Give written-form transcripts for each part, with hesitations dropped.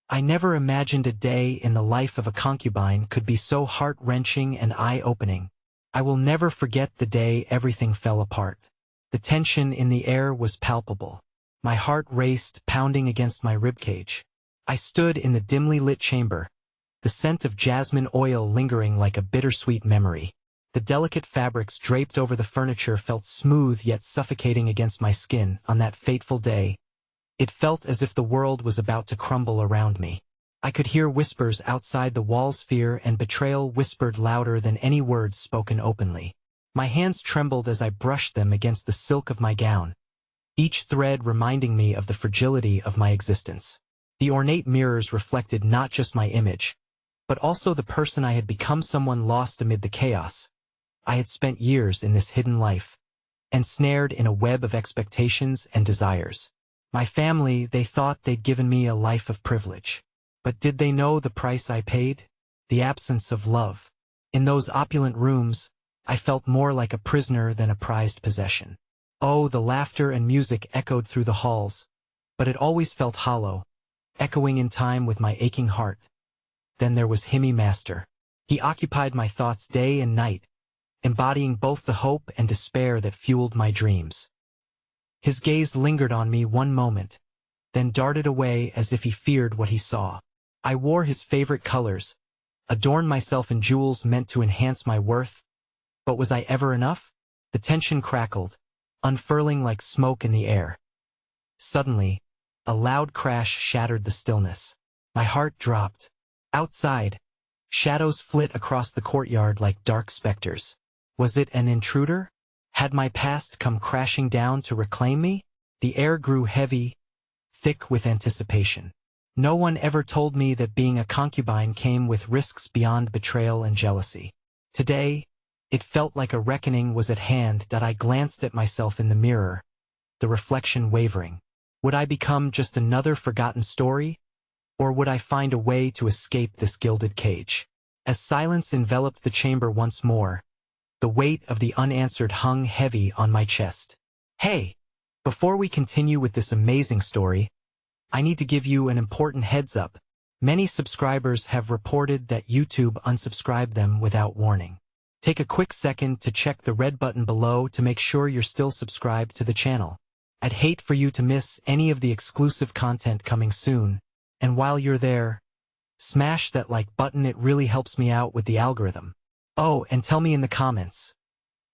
I never imagined a day in the life of a concubine could be so heart-wrenching and eye-opening. I will never forget the day everything fell apart. The tension in the air was palpable. My heart raced, pounding against my ribcage. I stood in the dimly lit chamber, the scent of jasmine oil lingering like a bittersweet memory. The delicate fabrics draped over the furniture felt smooth yet suffocating against my skin on that fateful day. It felt as if the world was about to crumble around me. I could hear whispers outside the walls, fear and betrayal whispered louder than any words spoken openly. My hands trembled as I brushed them against the silk of my gown, each thread reminding me of the fragility of my existence. The ornate mirrors reflected not just my image, but also the person I had become, someone lost amid the chaos. I had spent years in this hidden life, ensnared in a web of expectations and desires. My family, they thought they'd given me a life of privilege. But did they know the price I paid? The absence of love. In those opulent rooms, I felt more like a prisoner than a prized possession. Oh, the laughter and music echoed through the halls, but it always felt hollow, echoing in time with my aching heart. Then there was Himi Master. He occupied my thoughts day and night, embodying both the hope and despair that fueled my dreams. His gaze lingered on me one moment, then darted away as if he feared what he saw. I wore his favorite colors, adorned myself in jewels meant to enhance my worth. But was I ever enough? The tension crackled, unfurling like smoke in the air. Suddenly, a loud crash shattered the stillness. My heart dropped. Outside, shadows flit across the courtyard like dark specters. Was it an intruder? Had my past come crashing down to reclaim me? The air grew heavy, thick with anticipation. No one ever told me that being a concubine came with risks beyond betrayal and jealousy. Today, it felt like a reckoning was at hand. That I glanced at myself in the mirror, the reflection wavering. Would I become just another forgotten story? Or would I find a way to escape this gilded cage? As silence enveloped the chamber once more, the weight of the unanswered hung heavy on my chest. Hey! Before we continue with this amazing story, I need to give you an important heads up. Many subscribers have reported that YouTube unsubscribed them without warning. Take a quick second to check the red button below to make sure you're still subscribed to the channel. I'd hate for you to miss any of the exclusive content coming soon, and while you're there, smash that like button. It really helps me out with the algorithm. Oh, and tell me in the comments,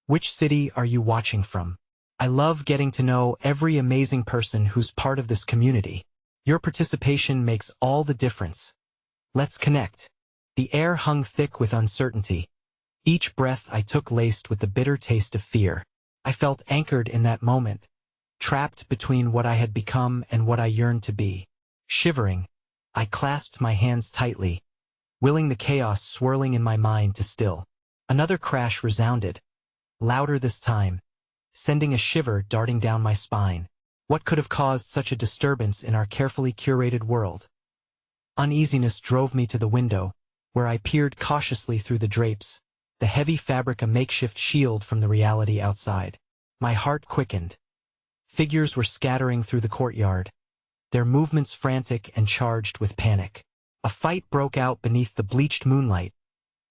which city are you watching from? I love getting to know every amazing person who's part of this community. Your participation makes all the difference. Let's connect. The air hung thick with uncertainty, each breath I took laced with the bitter taste of fear. I felt anchored in that moment, trapped between what I had become and what I yearned to be. Shivering, I clasped my hands tightly, willing the chaos swirling in my mind to still. Another crash resounded, louder this time, sending a shiver darting down my spine. What could have caused such a disturbance in our carefully curated world? Uneasiness drove me to the window, where I peered cautiously through the drapes, the heavy fabric a makeshift shield from the reality outside. My heart quickened. Figures were scattering through the courtyard, their movements frantic and charged with panic. A fight broke out beneath the bleached moonlight,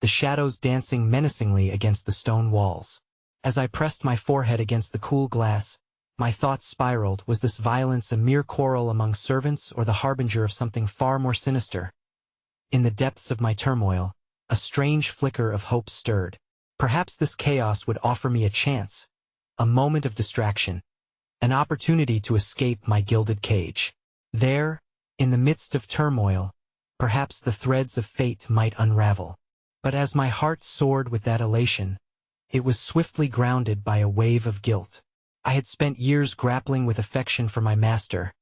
the shadows dancing menacingly against the stone walls. As I pressed my forehead against the cool glass, my thoughts spiraled. Was this violence a mere quarrel among servants or the harbinger of something far more sinister? In the depths of my turmoil, a strange flicker of hope stirred. Perhaps this chaos would offer me a chance, a moment of distraction, an opportunity to escape my gilded cage. There, in the midst of turmoil, perhaps the threads of fate might unravel. But as my heart soared with that elation, it was swiftly grounded by a wave of guilt. I had spent years grappling with affection for my master,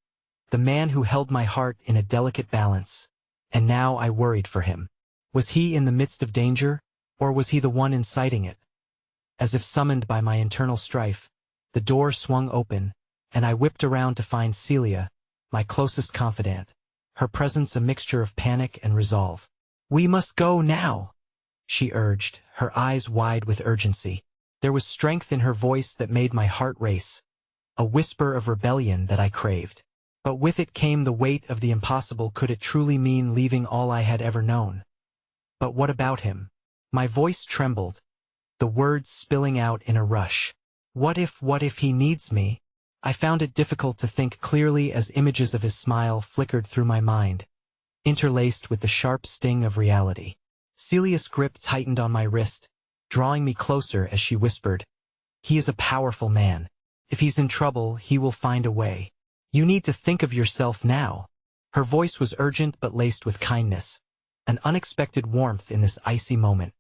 the man who held my heart in a delicate balance, and now I worried for him. Was he in the midst of danger, or was he the one inciting it? As if summoned by my internal strife, the door swung open, and I whipped around to find Celia, my closest confidant, her presence a mixture of panic and resolve. "We must go now," she urged, her eyes wide with urgency. There was strength in her voice that made my heart race, a whisper of rebellion that I craved. But with it came the weight of the impossible. Could it truly mean leaving all I had ever known? But what about him? My voice trembled, the words spilling out in a rush. What if he needs me? I found it difficult to think clearly as images of his smile flickered through my mind, interlaced with the sharp sting of reality. Celia's grip tightened on my wrist, drawing me closer as she whispered, "He is a powerful man. If he's in trouble, he will find a way. You need to think of yourself now." Her voice was urgent but laced with kindness, an unexpected warmth in this icy moment.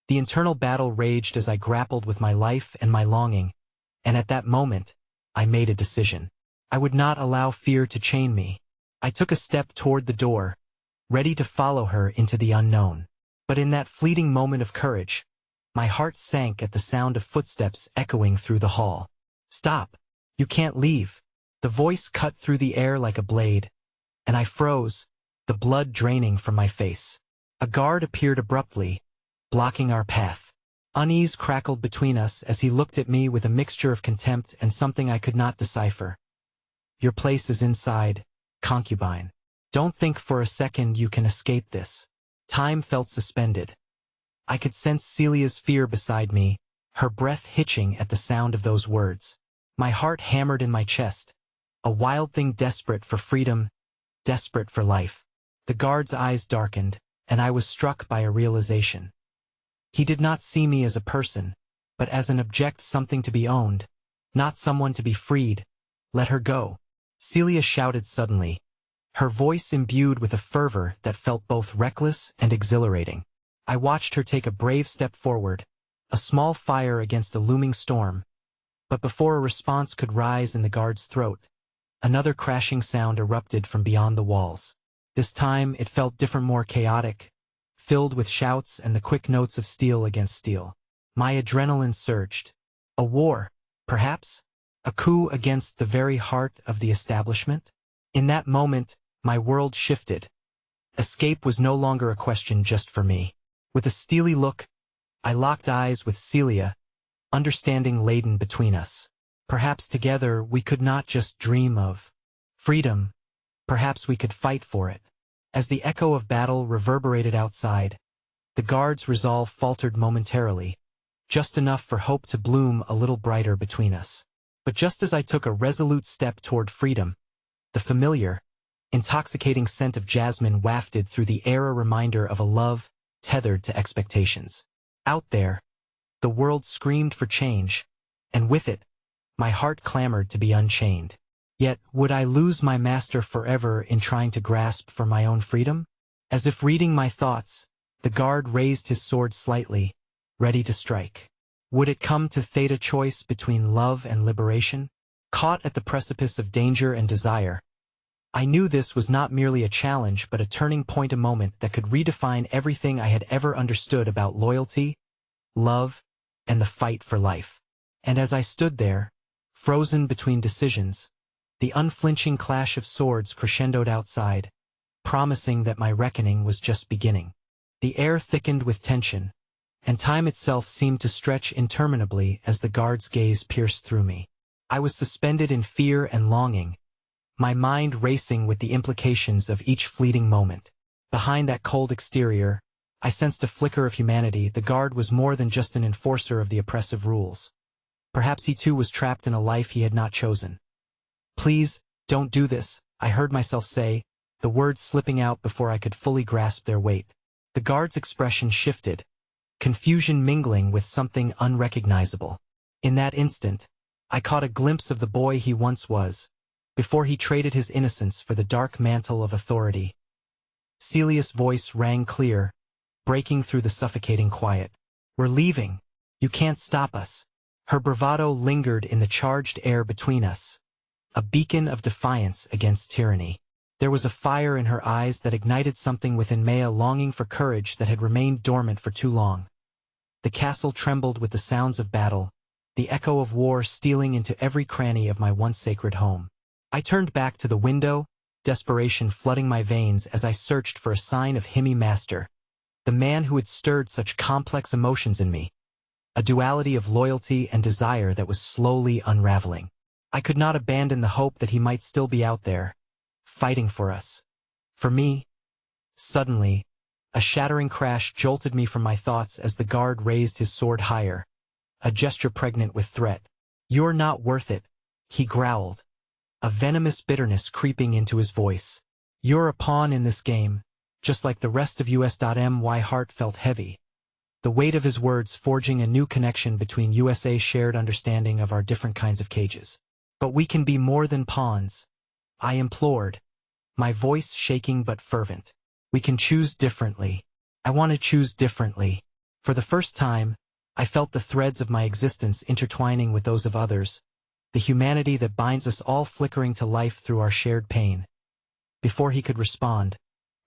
The internal battle raged as I grappled with my life and my longing, and at that moment, I made a decision. I would not allow fear to chain me. I took a step toward the door, ready to follow her into the unknown. But in that fleeting moment of courage, my heart sank at the sound of footsteps echoing through the hall. "Stop! You can't leave!" The voice cut through the air like a blade, and I froze, the blood draining from my face. A guard appeared abruptly, blocking our path. Unease crackled between us as he looked at me with a mixture of contempt and something I could not decipher. "Your place is inside, concubine. Don't think for a second you can escape this." Time felt suspended. I could sense Celia's fear beside me, her breath hitching at the sound of those words. My heart hammered in my chest, a wild thing desperate for freedom, desperate for life. The guard's eyes darkened, and I was struck by a realization. He did not see me as a person, but as an object, something to be owned, not someone to be freed. "Let her go," Celia shouted suddenly, her voice imbued with a fervor that felt both reckless and exhilarating. I watched her take a brave step forward, a small fire against a looming storm. But before a response could rise in the guard's throat, another crashing sound erupted from beyond the walls. This time it felt different, more chaotic, filled with shouts and the quick notes of steel against steel. My adrenaline surged. A war, perhaps? A coup against the very heart of the establishment? In that moment, my world shifted. Escape was no longer a question just for me. With a steely look, I locked eyes with Celia, understanding laden between us. Perhaps together we could not just dream of freedom, perhaps we could fight for it. As the echo of battle reverberated outside, the guard's resolve faltered momentarily, just enough for hope to bloom a little brighter between us. But just as I took a resolute step toward freedom, the familiar, intoxicating scent of jasmine wafted through the air, a reminder of a love tethered to expectations. Out there, the world screamed for change, and with it, my heart clamored to be unchained. Yet, would I lose my master forever in trying to grasp for my own freedom? As if reading my thoughts, the guard raised his sword slightly, ready to strike. Would it come to fate, a choice between love and liberation? Caught at the precipice of danger and desire, I knew this was not merely a challenge but a turning point, a moment that could redefine everything I had ever understood about loyalty, love, and the fight for life. And as I stood there, frozen between decisions, the unflinching clash of swords crescendoed outside, promising that my reckoning was just beginning. The air thickened with tension, and time itself seemed to stretch interminably as the guard's gaze pierced through me. I was suspended in fear and longing, my mind racing with the implications of each fleeting moment. Behind that cold exterior, I sensed a flicker of humanity. The guard was more than just an enforcer of the oppressive rules. Perhaps he too was trapped in a life he had not chosen. "Please, don't do this," I heard myself say, the words slipping out before I could fully grasp their weight. The guard's expression shifted, confusion mingling with something unrecognizable. In that instant, I caught a glimpse of the boy he once was, before he traded his innocence for the dark mantle of authority. Celia's voice rang clear, breaking through the suffocating quiet. "We're leaving. You can't stop us." Her bravado lingered in the charged air between us, a beacon of defiance against tyranny. There was a fire in her eyes that ignited something within me, a longing for courage that had remained dormant for too long. The castle trembled with the sounds of battle, the echo of war stealing into every cranny of my once sacred home. I turned back to the window, desperation flooding my veins as I searched for a sign of him, master, the man who had stirred such complex emotions in me, a duality of loyalty and desire that was slowly unraveling. I could not abandon the hope that he might still be out there, fighting for us. For me, suddenly, a shattering crash jolted me from my thoughts as the guard raised his sword higher, a gesture pregnant with threat. "You're not worth it," he growled, a venomous bitterness creeping into his voice. "You're a pawn in this game, just like the rest of us.My heart felt heavy, the weight of his words forging a new connection between USA's shared understanding of our different kinds of cages. "But we can be more than pawns," I implored, my voice shaking but fervent. "We can choose differently. I want to choose differently." For the first time, I felt the threads of my existence intertwining with those of others, the humanity that binds us all flickering to life through our shared pain. Before he could respond,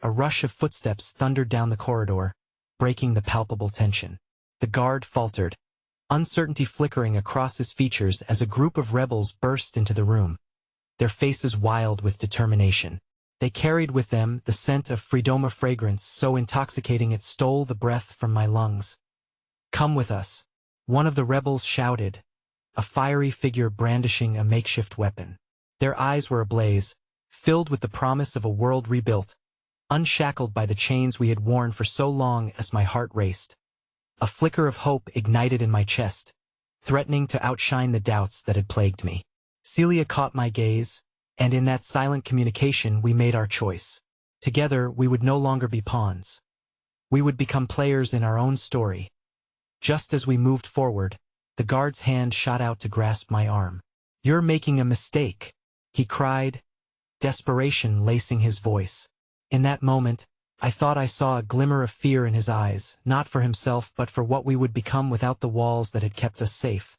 a rush of footsteps thundered down the corridor, breaking the palpable tension. The guard faltered, uncertainty flickering across his features as a group of rebels burst into the room, their faces wild with determination. They carried with them the scent of freedom, a fragrance so intoxicating it stole the breath from my lungs. "Come with us," one of the rebels shouted, a fiery figure brandishing a makeshift weapon. Their eyes were ablaze, filled with the promise of a world rebuilt, unshackled by the chains we had worn for so long. As my heart raced, a flicker of hope ignited in my chest, threatening to outshine the doubts that had plagued me. Celia caught my gaze, and in that silent communication we made our choice. Together we would no longer be pawns. We would become players in our own story. Just as we moved forward, the guard's hand shot out to grasp my arm. "You're making a mistake," he cried, desperation lacing his voice. In that moment, I thought I saw a glimmer of fear in his eyes, not for himself but for what we would become without the walls that had kept us safe.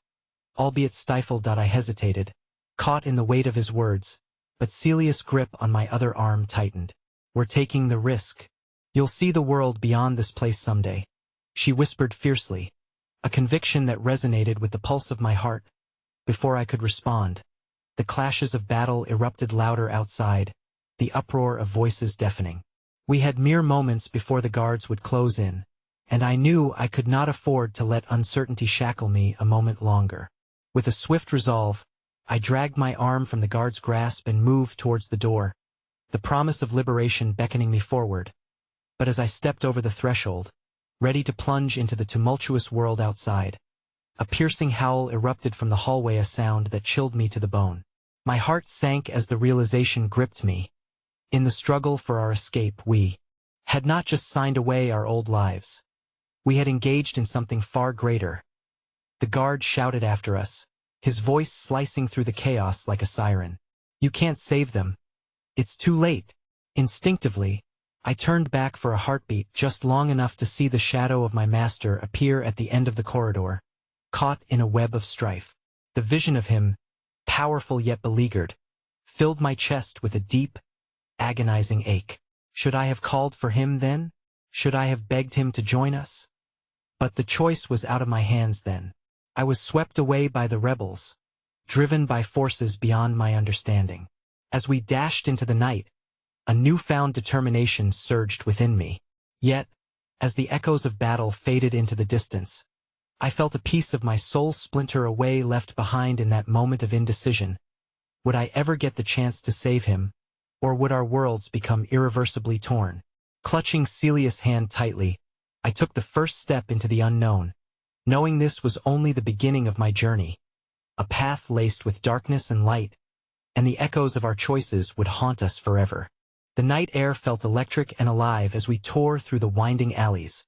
Albeit stifled, I hesitated, caught in the weight of his words, but Celia's grip on my other arm tightened. "We're taking the risk. You'll see the world beyond this place someday," she whispered fiercely, a conviction that resonated with the pulse of my heart. Before I could respond, the clashes of battle erupted louder outside, the uproar of voices deafening. We had mere moments before the guards would close in, and I knew I could not afford to let uncertainty shackle me a moment longer. With a swift resolve, I dragged my arm from the guard's grasp and moved towards the door, the promise of liberation beckoning me forward. But as I stepped over the threshold, ready to plunge into the tumultuous world outside, a piercing howl erupted from the hallway, a sound that chilled me to the bone. My heart sank as the realization gripped me. In the struggle for our escape, we had not just signed away our old lives. We had engaged in something far greater. The guard shouted after us, his voice slicing through the chaos like a siren. "You can't save them. It's too late." Instinctively, I turned back for a heartbeat, just long enough to see the shadow of my master appear at the end of the corridor, caught in a web of strife. The vision of him, powerful yet beleaguered, filled my chest with a deep, agonizing ache. Should I have called for him then? Should I have begged him to join us? But the choice was out of my hands then. I was swept away by the rebels, driven by forces beyond my understanding. As we dashed into the night, a newfound determination surged within me. Yet, as the echoes of battle faded into the distance, I felt a piece of my soul splinter away, left behind in that moment of indecision. Would I ever get the chance to save him, or would our worlds become irreversibly torn? Clutching Celia's hand tightly, I took the first step into the unknown, knowing this was only the beginning of my journey, a path laced with darkness and light, and the echoes of our choices would haunt us forever. The night air felt electric and alive as we tore through the winding alleys,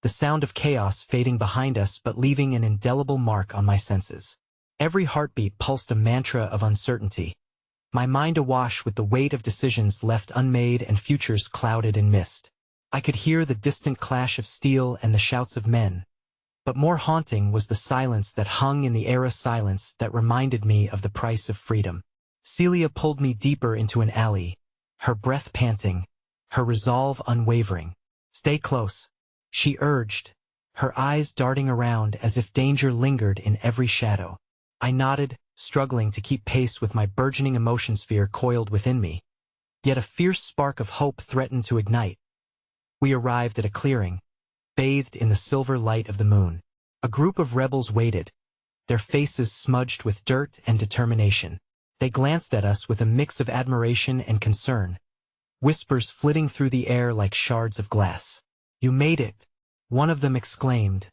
the sound of chaos fading behind us but leaving an indelible mark on my senses. Every heartbeat pulsed a mantra of uncertainty, my mind awash with the weight of decisions left unmade and futures clouded in mist. I could hear the distant clash of steel and the shouts of men, but more haunting was the silence that hung in the air, a silence that reminded me of the price of freedom. Celia pulled me deeper into an alley, her breath panting, her resolve unwavering. "Stay close," she urged, her eyes darting around as if danger lingered in every shadow. I nodded, struggling to keep pace with my burgeoning emotion sphere coiled within me. Yet a fierce spark of hope threatened to ignite. We arrived at a clearing, bathed in the silver light of the moon. A group of rebels waited, their faces smudged with dirt and determination. They glanced at us with a mix of admiration and concern, whispers flitting through the air like shards of glass. "You made it," one of them exclaimed,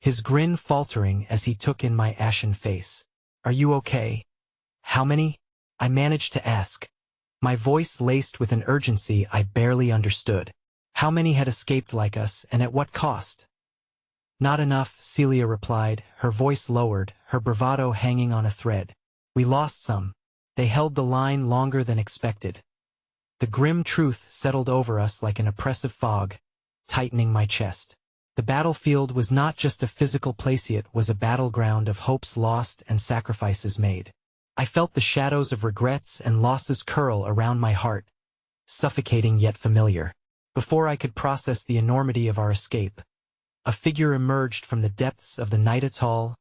his grin faltering as he took in my ashen face. "Are you okay?" "How many?" I managed to ask, my voice laced with an urgency I barely understood. How many had escaped like us, and at what cost? "Not enough," Celia replied, her voice lowered, her bravado hanging on a thread. "We lost some. They held the line longer than expected." The grim truth settled over us like an oppressive fog, tightening my chest. The battlefield was not just a physical place, it was a battleground of hopes lost and sacrifices made. I felt the shadows of regrets and losses curl around my heart, suffocating yet familiar. Before I could process the enormity of our escape, a figure emerged from the depths of the night, a tall,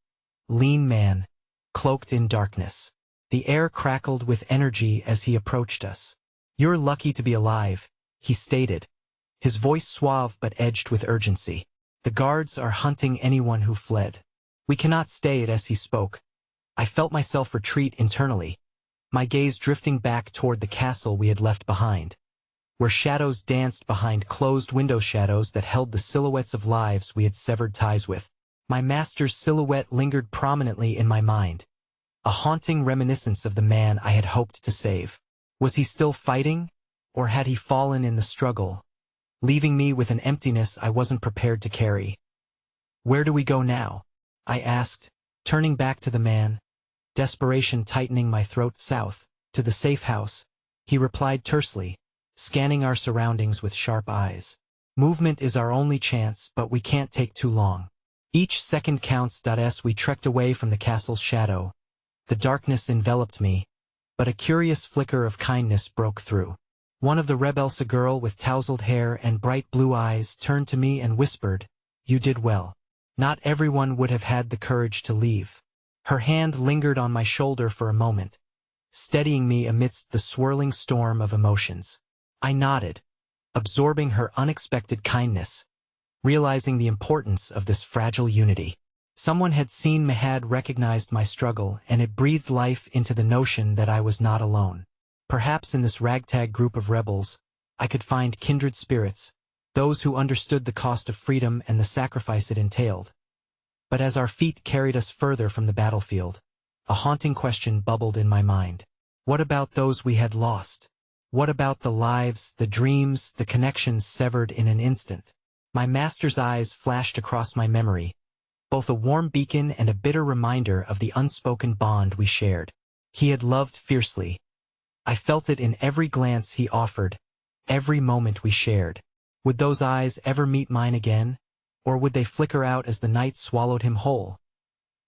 lean man, cloaked in darkness. The air crackled with energy as he approached us. "You're lucky to be alive," he stated, his voice suave but edged with urgency. "The guards are hunting anyone who fled." "We cannot stay," as he spoke. I felt myself retreat internally, my gaze drifting back toward the castle we had left behind, where shadows danced behind closed window, shadows that held the silhouettes of lives we had severed ties with. My master's silhouette lingered prominently in my mind, a haunting reminiscence of the man I had hoped to save. Was he still fighting, or had he fallen in the struggle, leaving me with an emptiness I wasn't prepared to carry? "Where do we go now?" I asked, turning back to the man, desperation tightening my throat. "South, to the safe house," he replied tersely, scanning our surroundings with sharp eyes. "Movement is our only chance, but we can't take too long. Each second counts." As we trekked away from the castle's shadow, the darkness enveloped me, but a curious flicker of kindness broke through. One of the rebels, a girl with tousled hair and bright blue eyes, turned to me and whispered, "You did well. Not everyone would have had the courage to leave." Her hand lingered on my shoulder for a moment, steadying me amidst the swirling storm of emotions. I nodded, absorbing her unexpected kindness, realizing the importance of this fragile unity. Someone had seen me, had recognized my struggle, and it breathed life into the notion that I was not alone. Perhaps in this ragtag group of rebels, I could find kindred spirits, those who understood the cost of freedom and the sacrifice it entailed. But as our feet carried us further from the battlefield, a haunting question bubbled in my mind. What about those we had lost? What about the lives, the dreams, the connections severed in an instant? My master's eyes flashed across my memory, both a warm beacon and a bitter reminder of the unspoken bond we shared. He had loved fiercely. I felt it in every glance he offered, every moment we shared. Would those eyes ever meet mine again? Or would they flicker out as the night swallowed him whole?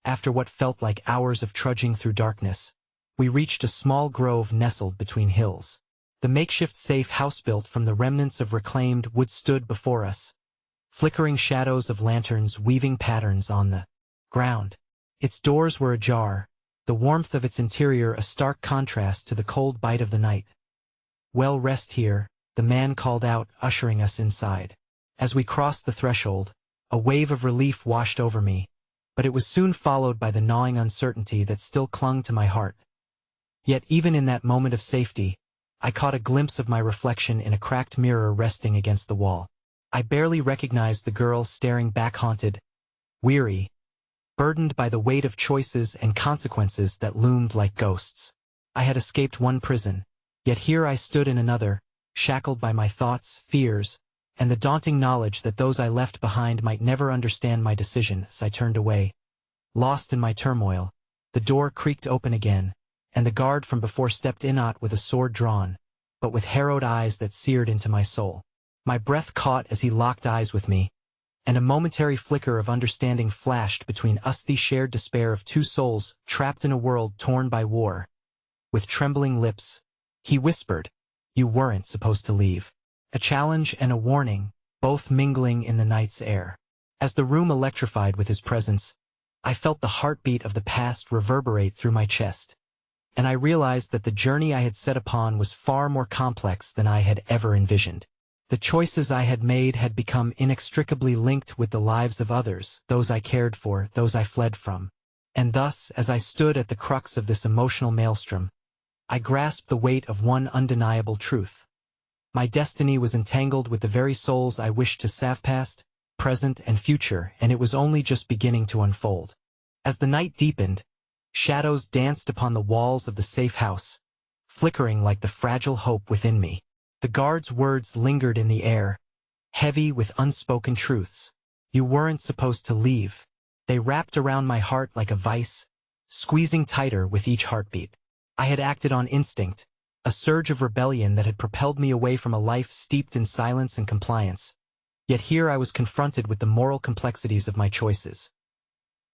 After what felt like hours of trudging through darkness, we reached a small grove nestled between hills. The makeshift safe house built from the remnants of reclaimed wood stood before us, flickering shadows of lanterns weaving patterns on the ground. Its doors were ajar, the warmth of its interior a stark contrast to the cold bite of the night. "Well, rest here," the man called out, ushering us inside. As we crossed the threshold, a wave of relief washed over me, but it was soon followed by the gnawing uncertainty that still clung to my heart. Yet even in that moment of safety, I caught a glimpse of my reflection in a cracked mirror resting against the wall. I barely recognized the girl staring back, haunted, weary, burdened by the weight of choices and consequences that loomed like ghosts. I had escaped one prison, yet here I stood in another, shackled by my thoughts, fears, and the daunting knowledge that those I left behind might never understand my decision. As I turned away, lost in my turmoil, the door creaked open again, and the guard from before stepped in, not with a sword drawn, but with harrowed eyes that seared into my soul. My breath caught as he locked eyes with me, and a momentary flicker of understanding flashed between us, the shared despair of two souls trapped in a world torn by war. With trembling lips, he whispered, "You weren't supposed to leave." A challenge and a warning, both mingling in the night's air. As the room electrified with his presence, I felt the heartbeat of the past reverberate through my chest, and I realized that the journey I had set upon was far more complex than I had ever envisioned. The choices I had made had become inextricably linked with the lives of others, those I cared for, those I fled from. And thus, as I stood at the crux of this emotional maelstrom, I grasped the weight of one undeniable truth. My destiny was entangled with the very souls I wished to save, past, present, and future, and it was only just beginning to unfold. As the night deepened, shadows danced upon the walls of the safe house, flickering like the fragile hope within me. The guard's words lingered in the air, heavy with unspoken truths. You weren't supposed to leave. They wrapped around my heart like a vice, squeezing tighter with each heartbeat. I had acted on instinct, a surge of rebellion that had propelled me away from a life steeped in silence and compliance. Yet here I was confronted with the moral complexities of my choices.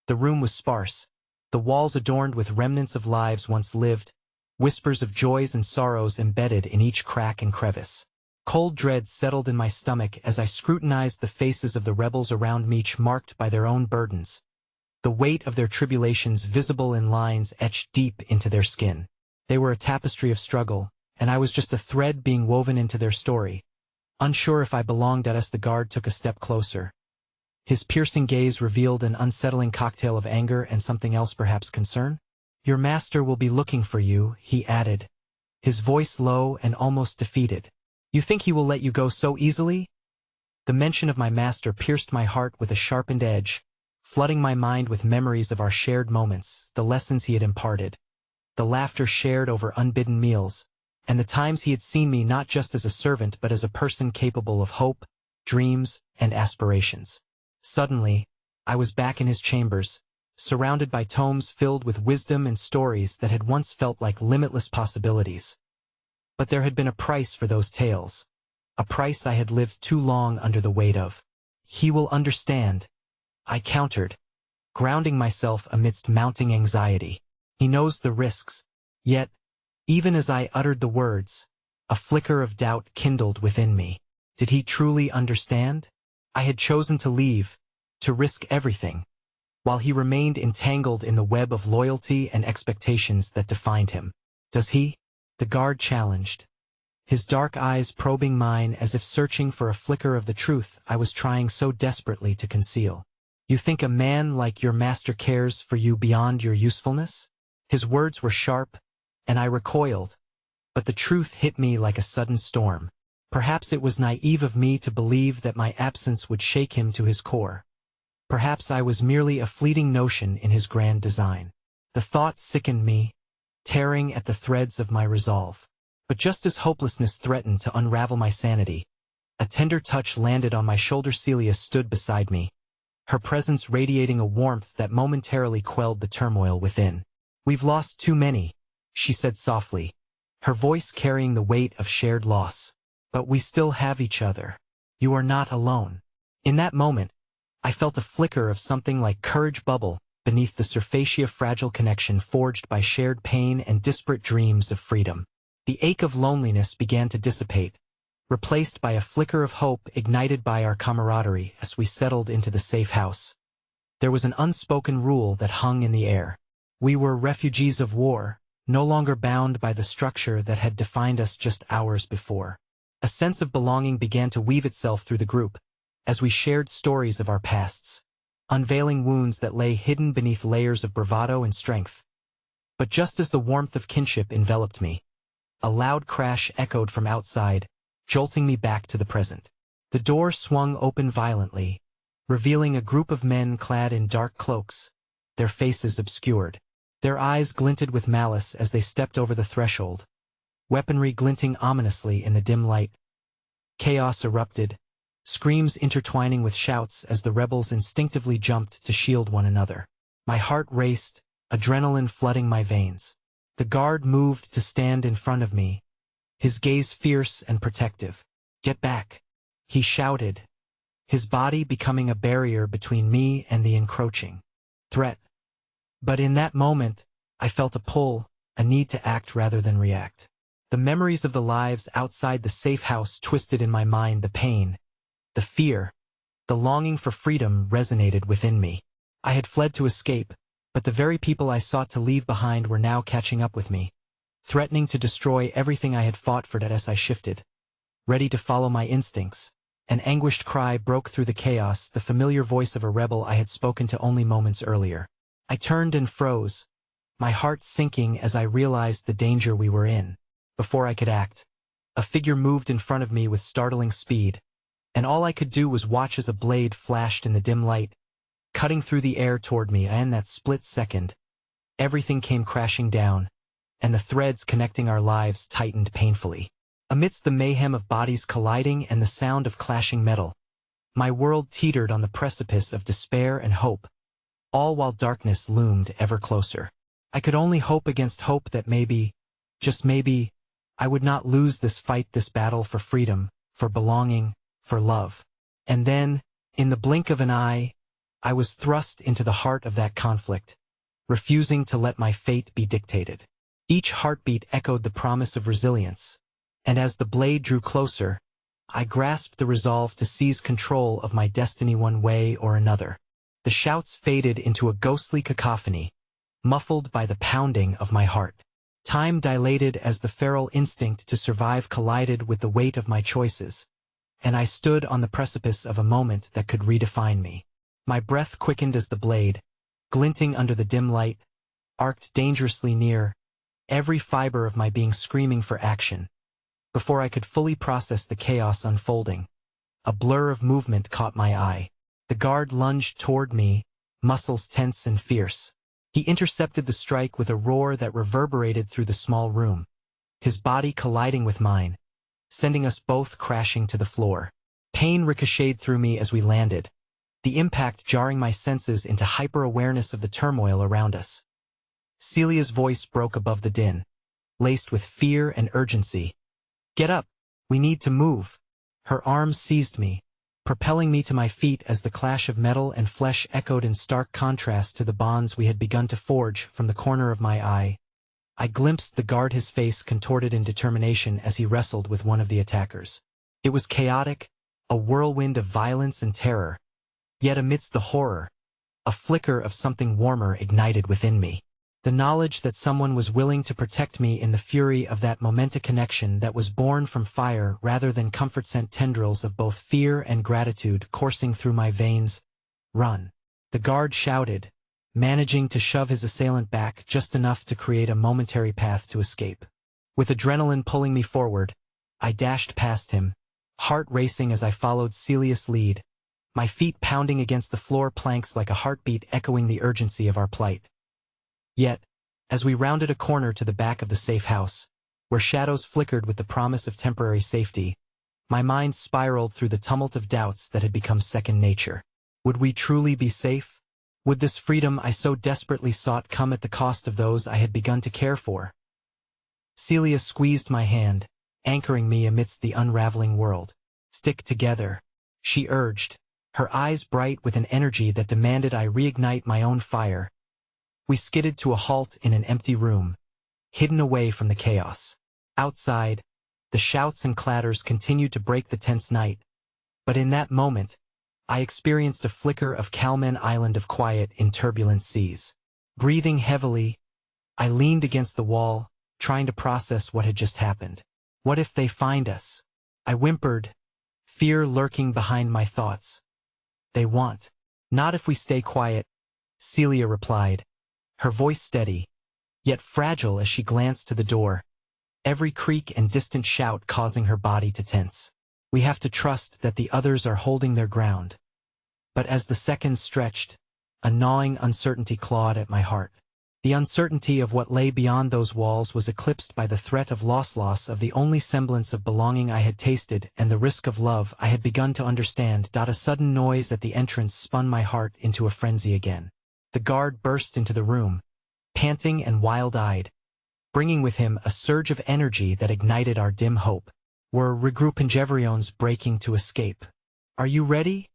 The room was sparse, the walls adorned with remnants of lives once lived, whispers of joys and sorrows embedded in each crack and crevice. Cold dread settled in my stomach as I scrutinized the faces of the rebels around me, each marked by their own burdens, the weight of their tribulations visible in lines etched deep into their skin. They were a tapestry of struggle, and I was just a thread being woven into their story. Unsure if I belonged as the guard took a step closer. His piercing gaze revealed an unsettling cocktail of anger and something else, perhaps concern. Your master will be looking for you, he added, his voice low and almost defeated. You think he will let you go so easily? The mention of my master pierced my heart with a sharpened edge, flooding my mind with memories of our shared moments, the lessons he had imparted, the laughter shared over unbidden meals, and the times he had seen me not just as a servant but as a person capable of hope, dreams, and aspirations. Suddenly, I was back in his chambers, surrounded by tomes filled with wisdom and stories that had once felt like limitless possibilities. But there had been a price for those tales, a price I had lived too long under the weight of. He will understand, I countered, grounding myself amidst mounting anxiety. He knows the risks. Yet, even as I uttered the words, a flicker of doubt kindled within me. Did he truly understand? I had chosen to leave, to risk everything, while he remained entangled in the web of loyalty and expectations that defined him. Does he? The guard challenged, his dark eyes probing mine as if searching for a flicker of the truth I was trying so desperately to conceal. You think a man like your master cares for you beyond your usefulness? His words were sharp, and I recoiled, but the truth hit me like a sudden storm. Perhaps it was naive of me to believe that my absence would shake him to his core. Perhaps I was merely a fleeting notion in his grand design. The thought sickened me, tearing at the threads of my resolve. But just as hopelessness threatened to unravel my sanity, a tender touch landed on my shoulder. Celia stood beside me, her presence radiating a warmth that momentarily quelled the turmoil within. We've lost too many, she said softly, her voice carrying the weight of shared loss. But we still have each other. You are not alone. In that moment, I felt a flicker of something like courage bubble beneath the surface of fragile connection forged by shared pain and disparate dreams of freedom. The ache of loneliness began to dissipate, replaced by a flicker of hope ignited by our camaraderie as we settled into the safe house. There was an unspoken rule that hung in the air. We were refugees of war, no longer bound by the structure that had defined us just hours before. A sense of belonging began to weave itself through the group, as we shared stories of our pasts, unveiling wounds that lay hidden beneath layers of bravado and strength. But just as the warmth of kinship enveloped me, a loud crash echoed from outside, jolting me back to the present. The door swung open violently, revealing a group of men clad in dark cloaks, their faces obscured. Their eyes glinted with malice as they stepped over the threshold, weaponry glinting ominously in the dim light. Chaos erupted, screams intertwining with shouts as the rebels instinctively jumped to shield one another. My heart raced, adrenaline flooding my veins. The guard moved to stand in front of me, his gaze fierce and protective. Get back, he shouted, his body becoming a barrier between me and the encroaching threat. But in that moment, I felt a pull, a need to act rather than react. The memories of the lives outside the safe house twisted in my mind. The pain, the fear, the longing for freedom resonated within me. I had fled to escape, but the very people I sought to leave behind were now catching up with me, threatening to destroy everything I had fought for. As I shifted, ready to follow my instincts, an anguished cry broke through the chaos, the familiar voice of a rebel I had spoken to only moments earlier. I turned and froze, my heart sinking as I realized the danger we were in. Before I could act, a figure moved in front of me with startling speed, and all I could do was watch as a blade flashed in the dim light, cutting through the air toward me, and in that split second, everything came crashing down, and the threads connecting our lives tightened painfully. Amidst the mayhem of bodies colliding and the sound of clashing metal, my world teetered on the precipice of despair and hope, all while darkness loomed ever closer. I could only hope against hope that maybe, just maybe, I would not lose this fight, this battle for freedom, for belonging, for love. And then, in the blink of an eye, I was thrust into the heart of that conflict, refusing to let my fate be dictated. Each heartbeat echoed the promise of resilience, and as the blade drew closer, I grasped the resolve to seize control of my destiny one way or another. The shouts faded into a ghostly cacophony, muffled by the pounding of my heart. Time dilated as the feral instinct to survive collided with the weight of my choices, and I stood on the precipice of a moment that could redefine me. My breath quickened as the blade, glinting under the dim light, arced dangerously near, every fiber of my being screaming for action. Before I could fully process the chaos unfolding, a blur of movement caught my eye. The guard lunged toward me, muscles tense and fierce. He intercepted the strike with a roar that reverberated through the small room, his body colliding with mine, sending us both crashing to the floor. Pain ricocheted through me as we landed, the impact jarring my senses into hyper-awareness of the turmoil around us. Celia's voice broke above the din, laced with fear and urgency. "Get up! We need to move!" Her arms seized me, propelling me to my feet as the clash of metal and flesh echoed in stark contrast to the bonds we had begun to forge. From the corner of my eye, I glimpsed the guard, his face contorted in determination as he wrestled with one of the attackers. It was chaotic, a whirlwind of violence and terror, yet amidst the horror, a flicker of something warmer ignited within me. The knowledge that someone was willing to protect me in the fury of that momentous connection that was born from fire rather than comfort sent tendrils of both fear and gratitude coursing through my veins. "Run!" the guard shouted, managing to shove his assailant back just enough to create a momentary path to escape. With adrenaline pulling me forward, I dashed past him, heart racing as I followed Celia's lead, my feet pounding against the floor planks like a heartbeat echoing the urgency of our plight. Yet, as we rounded a corner to the back of the safe house, where shadows flickered with the promise of temporary safety, my mind spiraled through the tumult of doubts that had become second nature. Would we truly be safe? Would this freedom I so desperately sought come at the cost of those I had begun to care for? Celia squeezed my hand, anchoring me amidst the unraveling world. "Stick together," she urged, her eyes bright with an energy that demanded I reignite my own fire. We skidded to a halt in an empty room, hidden away from the chaos. Outside, the shouts and clatters continued to break the tense night, but in that moment, I experienced a flicker of Calman Island of quiet in turbulent seas. Breathing heavily, I leaned against the wall, trying to process what had just happened. What if they find us? I whimpered, fear lurking behind my thoughts. "They want." "Not if we stay quiet," Celia replied, her voice steady, yet fragile as she glanced to the door, every creak and distant shout causing her body to tense. "We have to trust that the others are holding their ground." But as the seconds stretched, a gnawing uncertainty clawed at my heart. The uncertainty of what lay beyond those walls was eclipsed by the threat of loss of the only semblance of belonging I had tasted and the risk of love I had begun to understand. A sudden noise at the entrance spun my heart into a frenzy again. The guard burst into the room, panting and wild-eyed, bringing with him a surge of energy that ignited our dim hope. Were regroupingevrions breaking to escape? "Are you ready?"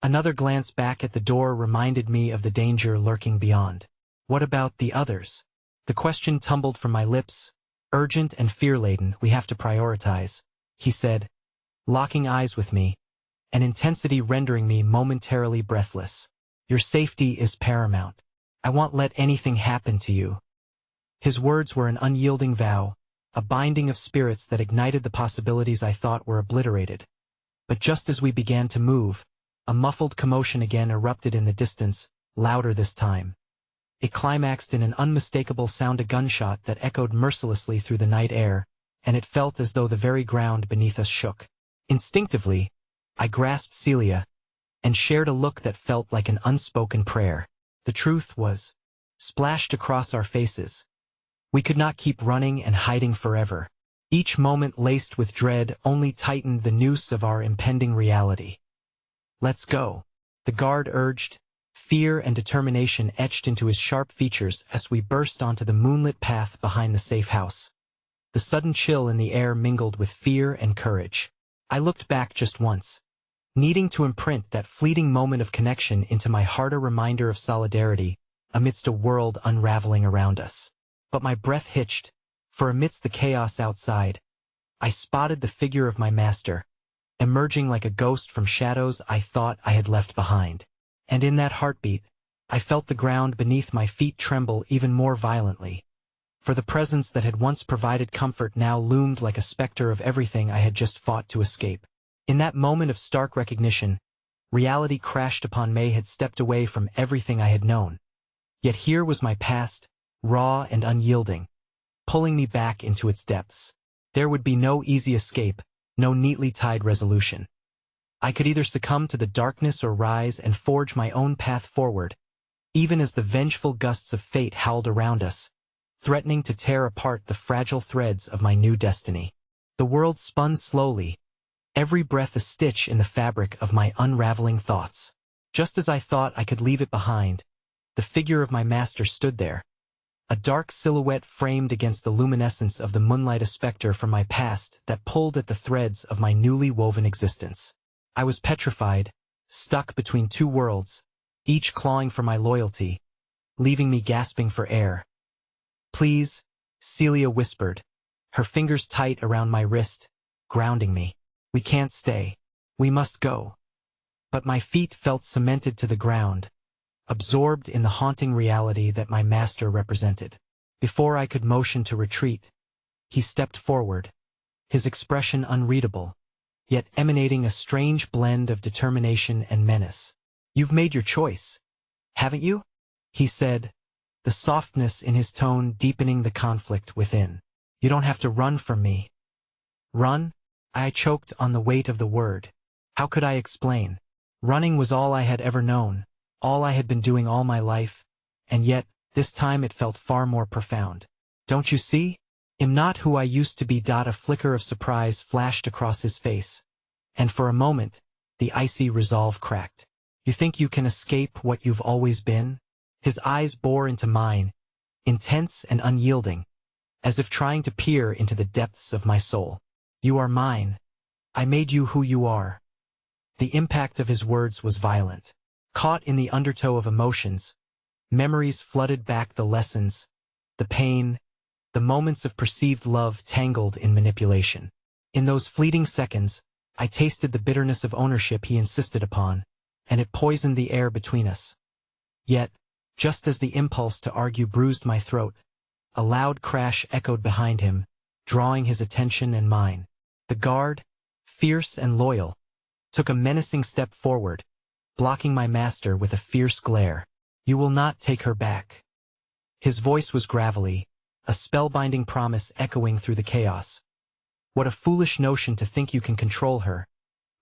Another glance back at the door reminded me of the danger lurking beyond. "What about the others?" The question tumbled from my lips, urgent and fear-laden. "We have to prioritize," he said, locking eyes with me, an intensity rendering me momentarily breathless. "Your safety is paramount. I won't let anything happen to you." His words were an unyielding vow, a binding of spirits that ignited the possibilities I thought were obliterated. But just as we began to move, a muffled commotion again erupted in the distance, louder this time. It climaxed in an unmistakable sound, a gunshot that echoed mercilessly through the night air, and it felt as though the very ground beneath us shook. Instinctively, I grasped Celia, and shared a look that felt like an unspoken prayer. The truth was splashed across our faces. We could not keep running and hiding forever. Each moment laced with dread only tightened the noose of our impending reality. "Let's go," the guard urged, fear and determination etched into his sharp features as we burst onto the moonlit path behind the safe house. The sudden chill in the air mingled with fear and courage. I looked back just once, needing to imprint that fleeting moment of connection into my heart, a reminder of solidarity amidst a world unraveling around us. But my breath hitched, for amidst the chaos outside, I spotted the figure of my master, emerging like a ghost from shadows I thought I had left behind. And in that heartbeat, I felt the ground beneath my feet tremble even more violently. For the presence that had once provided comfort now loomed like a specter of everything I had just fought to escape. In that moment of stark recognition, reality crashed upon me. I had stepped away from everything I had known. Yet here was my past, raw and unyielding, pulling me back into its depths. There would be no easy escape, no neatly tied resolution. I could either succumb to the darkness or rise and forge my own path forward, even as the vengeful gusts of fate howled around us, threatening to tear apart the fragile threads of my new destiny. The world spun slowly, every breath a stitch in the fabric of my unraveling thoughts. Just as I thought I could leave it behind, the figure of my master stood there, a dark silhouette framed against the luminescence of the moonlight, a specter from my past that pulled at the threads of my newly woven existence. I was petrified, stuck between two worlds, each clawing for my loyalty, leaving me gasping for air. "Please," Celia whispered, her fingers tight around my wrist, grounding me. "We can't stay. We must go." But my feet felt cemented to the ground, absorbed in the haunting reality that my master represented. Before I could motion to retreat, he stepped forward, his expression unreadable, yet emanating a strange blend of determination and menace. "You've made your choice, haven't you?" he said, the softness in his tone deepening the conflict within. "You don't have to run from me." "Run?" I choked on the weight of the word. How could I explain? Running was all I had ever known, all I had been doing all my life, and yet, this time it felt far more profound. "Don't you see? I'm not who I used to be." A flicker of surprise flashed across his face, and for a moment, the icy resolve cracked. "You think you can escape what you've always been?" His eyes bore into mine, intense and unyielding, as if trying to peer into the depths of my soul. "You are mine. I made you who you are." The impact of his words was violent. Caught in the undertow of emotions, memories flooded back, the lessons, the pain, the moments of perceived love tangled in manipulation. In those fleeting seconds, I tasted the bitterness of ownership he insisted upon, and it poisoned the air between us. Yet, just as the impulse to argue bruised my throat, a loud crash echoed behind him, drawing his attention and mine. The guard, fierce and loyal, took a menacing step forward, blocking my master with a fierce glare. "You will not take her back." His voice was gravelly, a spellbinding promise echoing through the chaos. "What a foolish notion to think you can control her,"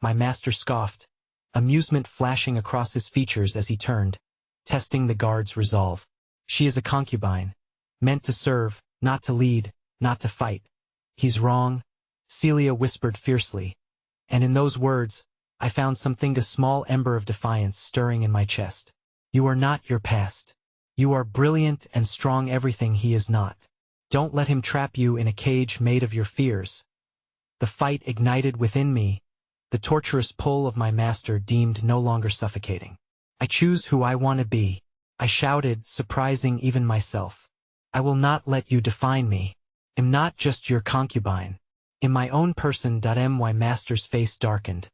my master scoffed, amusement flashing across his features as he turned, testing the guard's resolve. "She is a concubine, meant to serve, not to lead, not to fight." "He's wrong," Celia whispered fiercely, and in those words, I found something, a small ember of defiance stirring in my chest. "You are not your past. You are brilliant and strong, everything he is not. Don't let him trap you in a cage made of your fears." The fight ignited within me, the torturous pull of my master deemed no longer suffocating. "I choose who I want to be," I shouted, surprising even myself. "I will not let you define me. I'm not just your concubine. In my own person." My master's face darkened.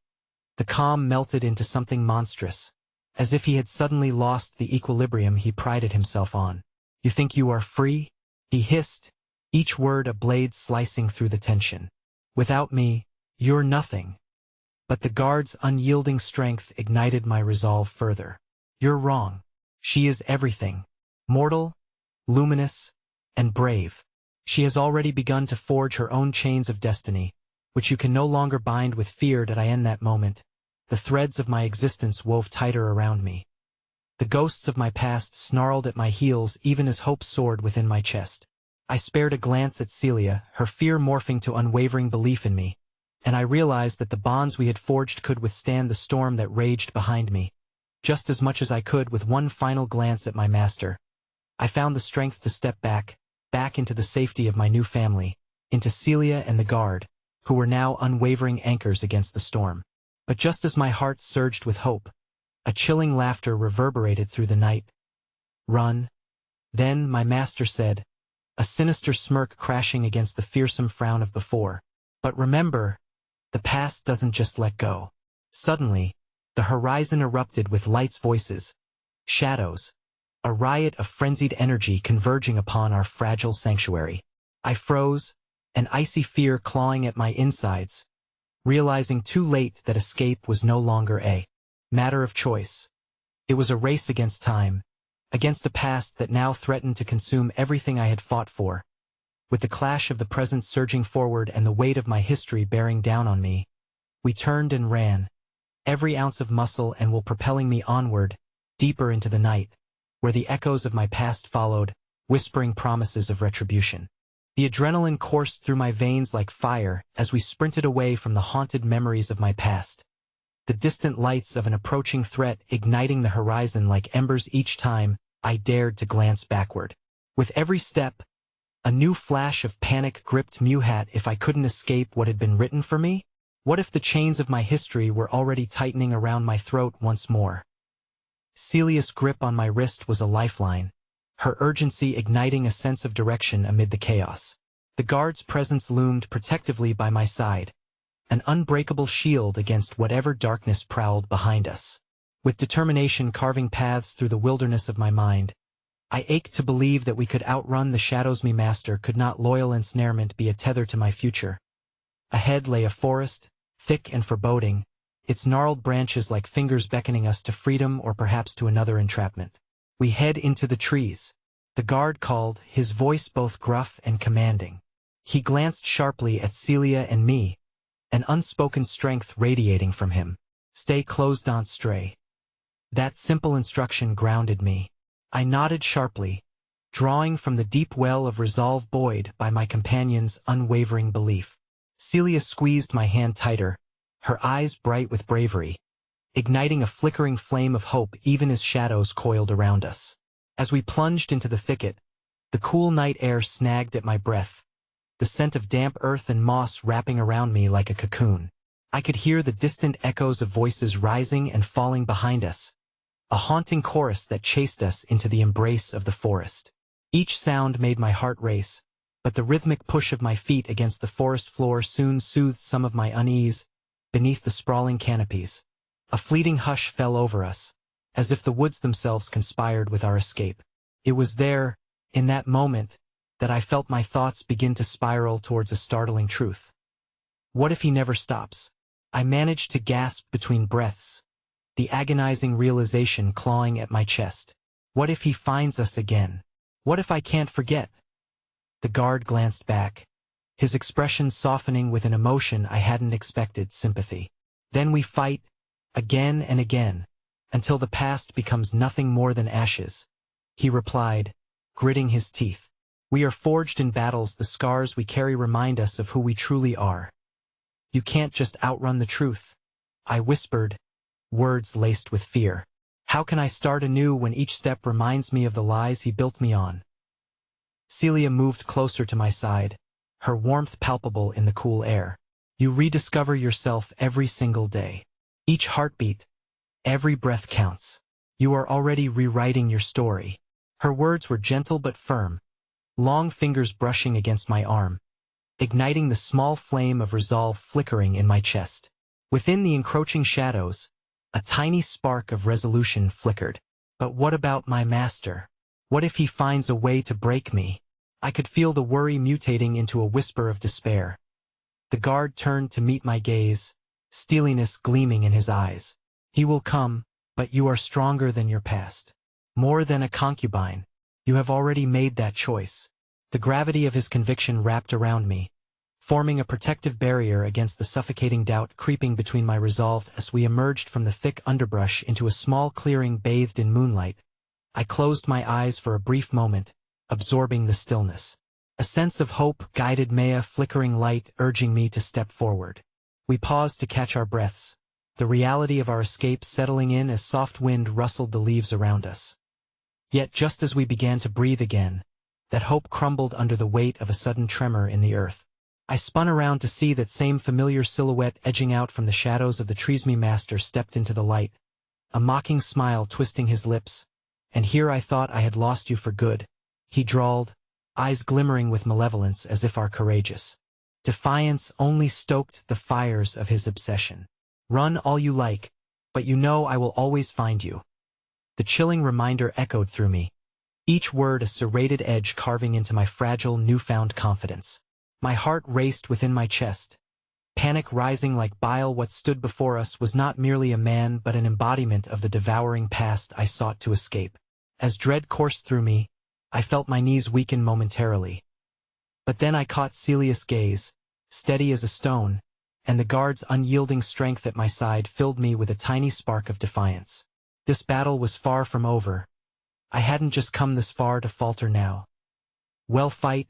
The calm melted into something monstrous, as if he had suddenly lost the equilibrium he prided himself on. "You think you are free?" he hissed, each word a blade slicing through the tension. "Without me, you're nothing." But the guard's unyielding strength ignited my resolve further. "You're wrong. She is everything. Mortal, luminous, and brave. She has already begun to forge her own chains of destiny, which you can no longer bind with fear. Did I end that moment? The threads of my existence wove tighter around me. The ghosts of my past snarled at my heels even as hope soared within my chest. I spared a glance at Celia, her fear morphing to unwavering belief in me, and I realized that the bonds we had forged could withstand the storm that raged behind me. Just as much as I could with one final glance at my master, I found the strength to step back into the safety of my new family, into Celia and the guard, who were now unwavering anchors against the storm. But just as my heart surged with hope, a chilling laughter reverberated through the night. Run. Then my master said, a sinister smirk crashing against the fearsome frown of before. But remember, the past doesn't just let go. Suddenly, the horizon erupted with lights, voices, shadows, a riot of frenzied energy converging upon our fragile sanctuary. I froze, an icy fear clawing at my insides, realizing too late that escape was no longer a matter of choice. It was a race against time, against a past that now threatened to consume everything I had fought for. With the clash of the present surging forward and the weight of my history bearing down on me, we turned and ran, every ounce of muscle and will propelling me onward, deeper into the night, where the echoes of my past followed, whispering promises of retribution. The adrenaline coursed through my veins like fire as we sprinted away from the haunted memories of my past, the distant lights of an approaching threat igniting the horizon like embers each time I dared to glance backward. With every step, a new flash of panic gripped me. If I couldn't escape what had been written for me? What if the chains of my history were already tightening around my throat once more? Celia's grip on my wrist was a lifeline, her urgency igniting a sense of direction amid the chaos. The guard's presence loomed protectively by my side, an unbreakable shield against whatever darkness prowled behind us. With determination carving paths through the wilderness of my mind, I ached to believe that we could outrun the shadows. Me master could not loyal ensnarement be a tether to my future. Ahead lay a forest, thick and foreboding, its gnarled branches like fingers beckoning us to freedom or perhaps to another entrapment. We head into the trees. The guard called, his voice both gruff and commanding. He glanced sharply at Celia and me, an unspoken strength radiating from him. Stay close, don't stray. That simple instruction grounded me. I nodded sharply, drawing from the deep well of resolve buoyed by my companion's unwavering belief. Celia squeezed my hand tighter, her eyes bright with bravery, igniting a flickering flame of hope even as shadows coiled around us. As we plunged into the thicket, the cool night air snagged at my breath, the scent of damp earth and moss wrapping around me like a cocoon. I could hear the distant echoes of voices rising and falling behind us, a haunting chorus that chased us into the embrace of the forest. Each sound made my heart race, but the rhythmic push of my feet against the forest floor soon soothed some of my unease. Beneath the sprawling canopies, a fleeting hush fell over us, as if the woods themselves conspired with our escape. It was there, in that moment, that I felt my thoughts begin to spiral towards a startling truth. What if he never stops? I managed to gasp between breaths, the agonizing realization clawing at my chest. What if he finds us again? What if I can't forget? The guard glanced back, his expression softening with an emotion I hadn't expected, sympathy. Then we fight, again and again, until the past becomes nothing more than ashes, he replied, gritting his teeth. We are forged in battles. The scars we carry remind us of who we truly are. You can't just outrun the truth, I whispered, words laced with fear. How can I start anew when each step reminds me of the lies he built me on? Celia moved closer to my side, her warmth palpable in the cool air. You rediscover yourself every single day. Each heartbeat, every breath counts. You are already rewriting your story. Her words were gentle but firm, long fingers brushing against my arm, igniting the small flame of resolve flickering in my chest. Within the encroaching shadows, a tiny spark of resolution flickered. But what about my master? What if he finds a way to break me? I could feel the worry mutating into a whisper of despair. The guard turned to meet my gaze, steeliness gleaming in his eyes. He will come, but you are stronger than your past. More than a concubine. You have already made that choice. The gravity of his conviction wrapped around me, forming a protective barrier against the suffocating doubt creeping between my resolve. As we emerged from the thick underbrush into a small clearing bathed in moonlight, I closed my eyes for a brief moment, absorbing the stillness. A sense of hope guided Maya, flickering light urging me to step forward. We paused to catch our breaths, the reality of our escape settling in as soft wind rustled the leaves around us. Yet just as we began to breathe again, that hope crumbled under the weight of a sudden tremor in the earth. I spun around to see that same familiar silhouette edging out from the shadows of the trees. My master stepped into the light, a mocking smile twisting his lips. "And here I thought I had lost you for good," he drawled, eyes glimmering with malevolence as if our courageous defiance only stoked the fires of his obsession. "Run all you like, but you know I will always find you." The chilling reminder echoed through me, each word a serrated edge carving into my fragile, newfound confidence. My heart raced within my chest, panic rising like bile. What stood before us was not merely a man but an embodiment of the devouring past I sought to escape. As dread coursed through me, I felt my knees weaken momentarily. But then I caught Celia's gaze, steady as a stone, and the guard's unyielding strength at my side filled me with a tiny spark of defiance. This battle was far from over. I hadn't just come this far to falter now. "Well, fight,"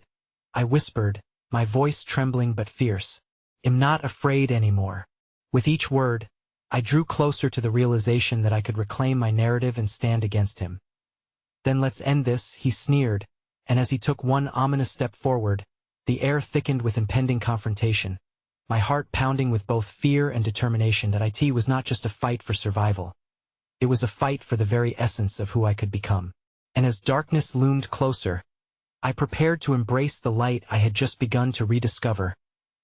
I whispered, my voice trembling but fierce. "I'm not afraid anymore." With each word, I drew closer to the realization that I could reclaim my narrative and stand against him. "Then let's end this," he sneered, and as he took one ominous step forward, the air thickened with impending confrontation, my heart pounding with both fear and determination that it was not just a fight for survival. It was a fight for the very essence of who I could become. And as darkness loomed closer, I prepared to embrace the light I had just begun to rediscover,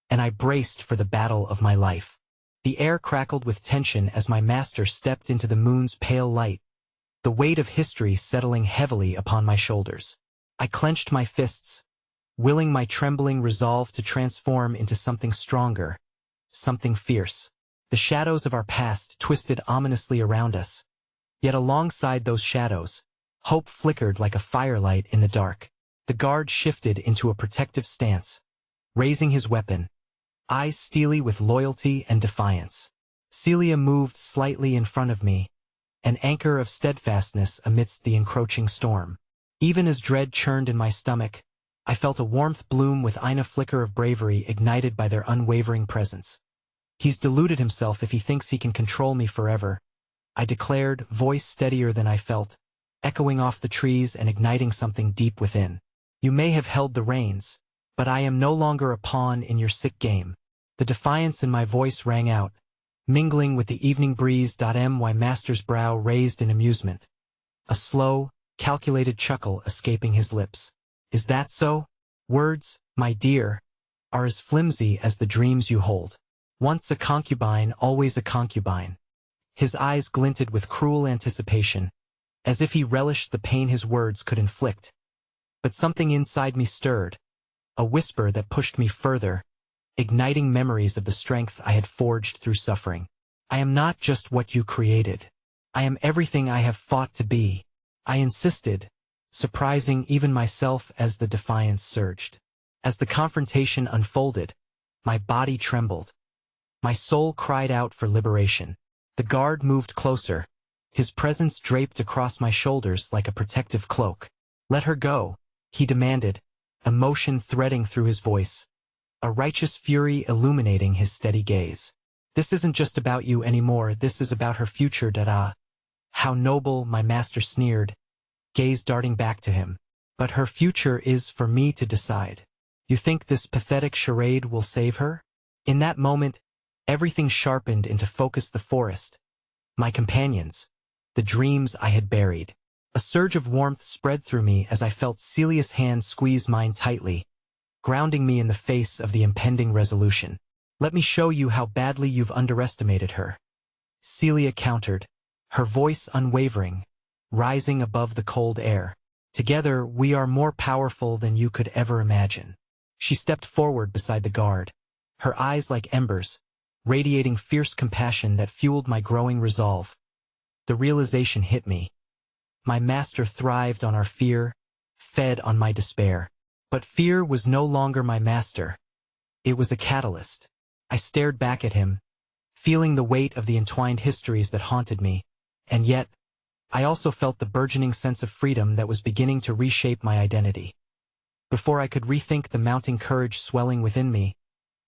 and I braced for the battle of my life. The air crackled with tension as my master stepped into the moon's pale light, the weight of history settling heavily upon my shoulders. I clenched my fists, willing my trembling resolve to transform into something stronger, something fierce. The shadows of our past twisted ominously around us, yet alongside those shadows, hope flickered like a firelight in the dark. The guard shifted into a protective stance, raising his weapon, eyes steely with loyalty and defiance. Celia moved slightly in front of me, an anchor of steadfastness amidst the encroaching storm. Even as dread churned in my stomach, I felt a warmth bloom within, a flicker of bravery ignited by their unwavering presence. "He's deluded himself if he thinks he can control me forever," I declared, voice steadier than I felt, echoing off the trees and igniting something deep within. "You may have held the reins, but I am no longer a pawn in your sick game." The defiance in my voice rang out, mingling with the evening breeze. My master's brow raised in amusement, a slow, calculated chuckle escaping his lips. "Is that so? Words, my dear, are as flimsy as the dreams you hold. Once a concubine, always a concubine." His eyes glinted with cruel anticipation, as if he relished the pain his words could inflict. But something inside me stirred, a whisper that pushed me further, igniting memories of the strength I had forged through suffering. "I am not just what you created. I am everything I have fought to be," I insisted, surprising even myself as the defiance surged. As the confrontation unfolded, my body trembled. My soul cried out for liberation. The guard moved closer, his presence draped across my shoulders like a protective cloak. "Let her go," he demanded, emotion threading through his voice, a righteous fury illuminating his steady gaze. "This isn't just about you anymore, this is about her future." "How noble," my master sneered, gaze darting back to him. "But her future is for me to decide. You think this pathetic charade will save her?" In that moment, everything sharpened into focus: the forest, my companions, the dreams I had buried. A surge of warmth spread through me as I felt Celia's hand squeeze mine tightly, grounding me in the face of the impending resolution. "Let me show you how badly you've underestimated her," Celia countered, her voice unwavering, rising above the cold air. "Together, we are more powerful than you could ever imagine." She stepped forward beside the guard, her eyes like embers, radiating fierce compassion that fueled my growing resolve. The realization hit me. My master thrived on our fear, fed on my despair. But fear was no longer my master. It was a catalyst. I stared back at him, feeling the weight of the entwined histories that haunted me, and yet, I also felt the burgeoning sense of freedom that was beginning to reshape my identity. Before I could rethink the mounting courage swelling within me,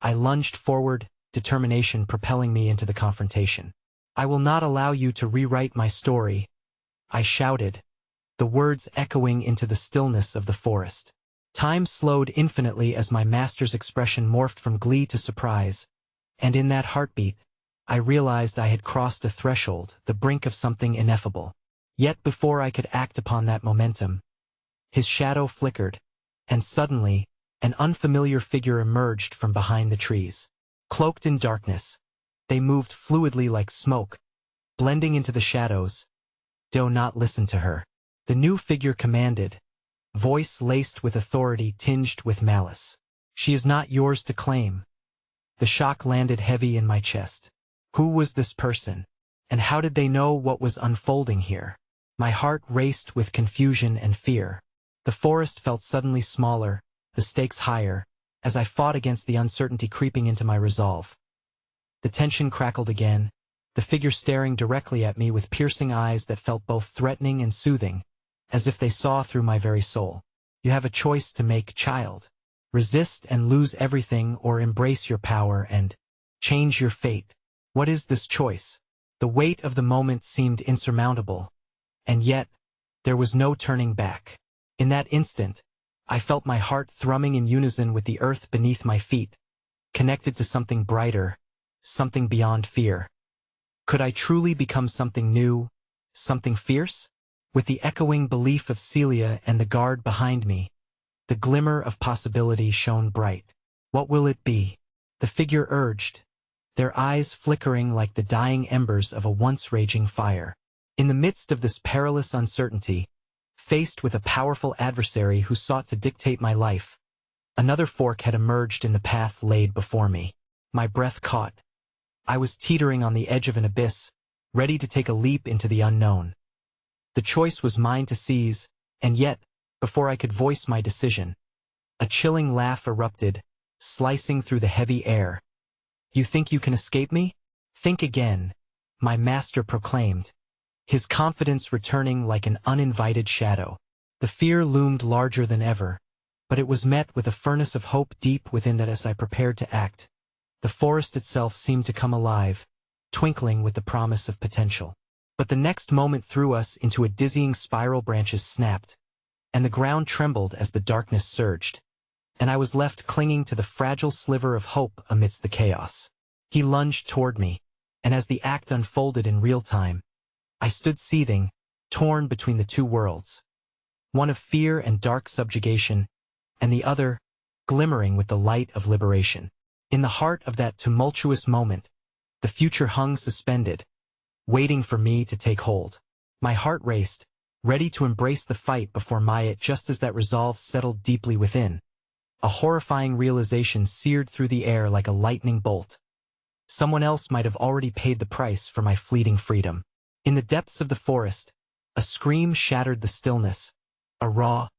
I lunged forward, determination propelling me into the confrontation. "I will not allow you to rewrite my story," I shouted, the words echoing into the stillness of the forest. Time slowed infinitely as my master's expression morphed from glee to surprise, and in that heartbeat, I realized I had crossed a threshold, the brink of something ineffable. Yet before I could act upon that momentum, his shadow flickered, and suddenly, an unfamiliar figure emerged from behind the trees. Cloaked in darkness, they moved fluidly like smoke, blending into the shadows. "Do not listen to her," the new figure commanded, voice laced with authority tinged with malice. "She is not yours to claim." The shock landed heavy in my chest. Who was this person? And how did they know what was unfolding here? My heart raced with confusion and fear. The forest felt suddenly smaller, the stakes higher, as I fought against the uncertainty creeping into my resolve. The tension crackled again, the figure staring directly at me with piercing eyes that felt both threatening and soothing, as if they saw through my very soul. "You have a choice to make, child. Resist and lose everything, or embrace your power and change your fate. What is this choice?" The weight of the moment seemed insurmountable, and yet, there was no turning back. In that instant, I felt my heart thrumming in unison with the earth beneath my feet, connected to something brighter, something beyond fear. Could I truly become something new, something fierce? With the echoing belief of Celia and the guard behind me, the glimmer of possibility shone bright. "What will it be?" the figure urged, their eyes flickering like the dying embers of a once-raging fire. In the midst of this perilous uncertainty, faced with a powerful adversary who sought to dictate my life, another fork had emerged in the path laid before me. My breath caught. I was teetering on the edge of an abyss, ready to take a leap into the unknown. The choice was mine to seize, and yet, before I could voice my decision, a chilling laugh erupted, slicing through the heavy air. "You think you can escape me? Think again," my master proclaimed, his confidence returning like an uninvited shadow. The fear loomed larger than ever, but it was met with a furnace of hope deep within it as I prepared to act. The forest itself seemed to come alive, twinkling with the promise of potential. But the next moment threw us into a dizzying spiral. Branches snapped, and the ground trembled as the darkness surged, and I was left clinging to the fragile sliver of hope amidst the chaos. He lunged toward me, and as the act unfolded in real time, I stood seething, torn between the two worlds, one of fear and dark subjugation, and the other, glimmering with the light of liberation. In the heart of that tumultuous moment, the future hung suspended, waiting for me to take hold. My heart raced, ready to embrace the fight before Maya, just as that resolve settled deeply within. A horrifying realization seared through the air like a lightning bolt. Someone else might have already paid the price for my fleeting freedom. In the depths of the forest, a scream shattered the stillness, a raw,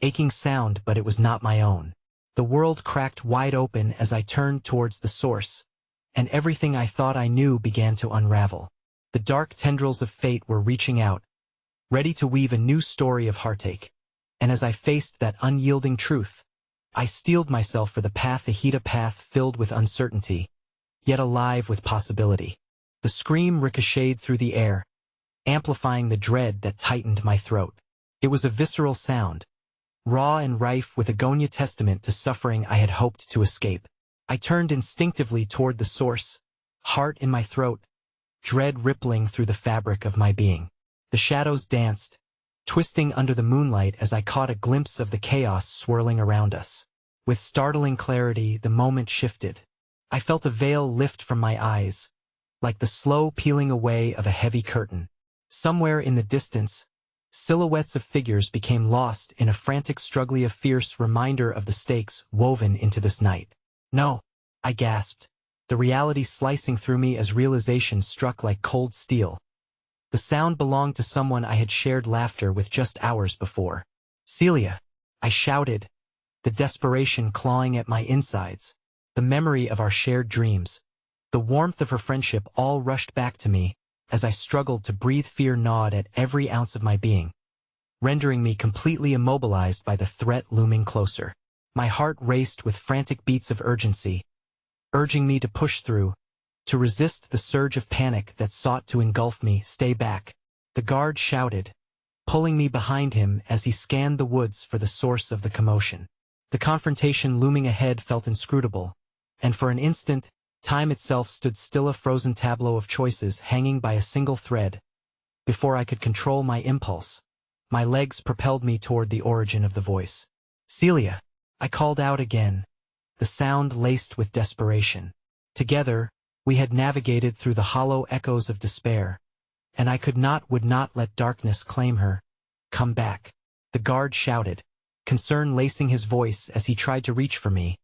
aching sound, but it was not my own. The world cracked wide open as I turned towards the source, and everything I thought I knew began to unravel. The dark tendrils of fate were reaching out, ready to weave a new story of heartache. And as I faced that unyielding truth, I steeled myself for the path ahead, a path filled with uncertainty, yet alive with possibility. The scream ricocheted through the air, amplifying the dread that tightened my throat. It was a visceral sound, raw and rife with agonia, testament to suffering I had hoped to escape. I turned instinctively toward the source, heart in my throat, dread rippling through the fabric of my being. The shadows danced, twisting under the moonlight as I caught a glimpse of the chaos swirling around us. With startling clarity, the moment shifted. I felt a veil lift from my eyes, like the slow peeling away of a heavy curtain. Somewhere in the distance, silhouettes of figures became lost in a frantic struggle, a fierce reminder of the stakes woven into this night. "No," I gasped, the reality slicing through me as realization struck like cold steel. The sound belonged to someone I had shared laughter with just hours before. Celia! I shouted, the desperation clawing at my insides. The memory of our shared dreams, the warmth of her friendship all rushed back to me as I struggled to breathe. Fear gnawed at every ounce of my being, rendering me completely immobilized by the threat looming closer. My heart raced with frantic beats of urgency, urging me to push through, to resist the surge of panic that sought to engulf me. Stay back, the guard shouted, pulling me behind him as he scanned the woods for the source of the commotion. The confrontation looming ahead felt inscrutable, and for an instant, time itself stood still, a frozen tableau of choices hanging by a single thread. Before I could control my impulse, my legs propelled me toward the origin of the voice. Celia! I called out again, the sound laced with desperation. Together, we had navigated through the hollow echoes of despair, and I would not let darkness claim her. Come back, the guard shouted, concern lacing his voice as he tried to reach for me.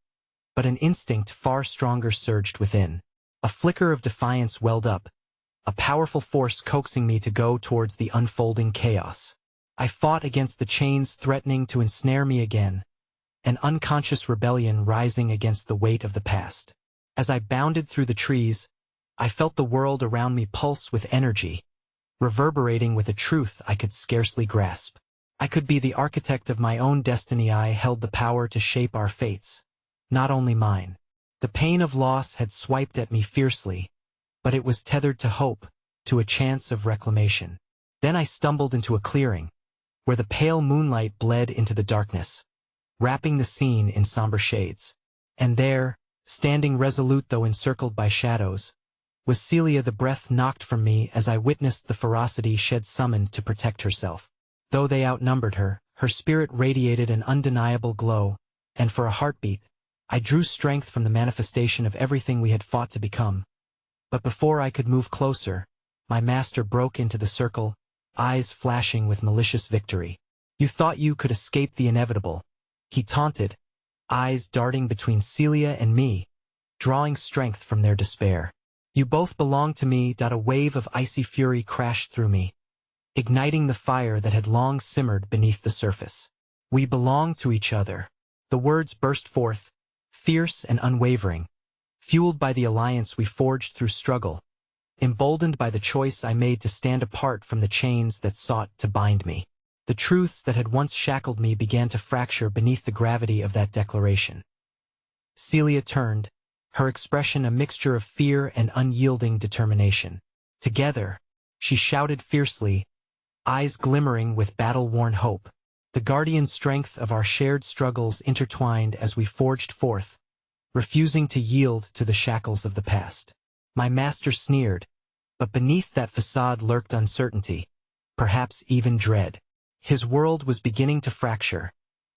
But an instinct far stronger surged within. A flicker of defiance welled up, a powerful force coaxing me to go towards the unfolding chaos. I fought against the chains threatening to ensnare me again, an unconscious rebellion rising against the weight of the past. As I bounded through the trees, I felt the world around me pulse with energy, reverberating with a truth I could scarcely grasp. I could be the architect of my own destiny. I held the power to shape our fates. Not only mine. The pain of loss had swiped at me fiercely, but it was tethered to hope, to a chance of reclamation. Then I stumbled into a clearing, where the pale moonlight bled into the darkness, wrapping the scene in somber shades. And there, standing resolute though encircled by shadows, was Celia. The breath knocked from me as I witnessed the ferocity she'd summoned to protect herself. Though they outnumbered her, her spirit radiated an undeniable glow, and for a heartbeat, I drew strength from the manifestation of everything we had fought to become. But before I could move closer, my master broke into the circle, eyes flashing with malicious victory. You thought you could escape the inevitable, he taunted, eyes darting between Celia and me, drawing strength from their despair. You both belong to me. A wave of icy fury crashed through me, igniting the fire that had long simmered beneath the surface. We belong to each other. The words burst forth, fierce and unwavering, fueled by the alliance we forged through struggle, emboldened by the choice I made to stand apart from the chains that sought to bind me. The truths that had once shackled me began to fracture beneath the gravity of that declaration. Celia turned, her expression a mixture of fear and unyielding determination. Together, she shouted fiercely, eyes glimmering with battle-worn hope. The guardian strength of our shared struggles intertwined as we forged forth, refusing to yield to the shackles of the past. My master sneered, but beneath that facade lurked uncertainty, perhaps even dread. His world was beginning to fracture,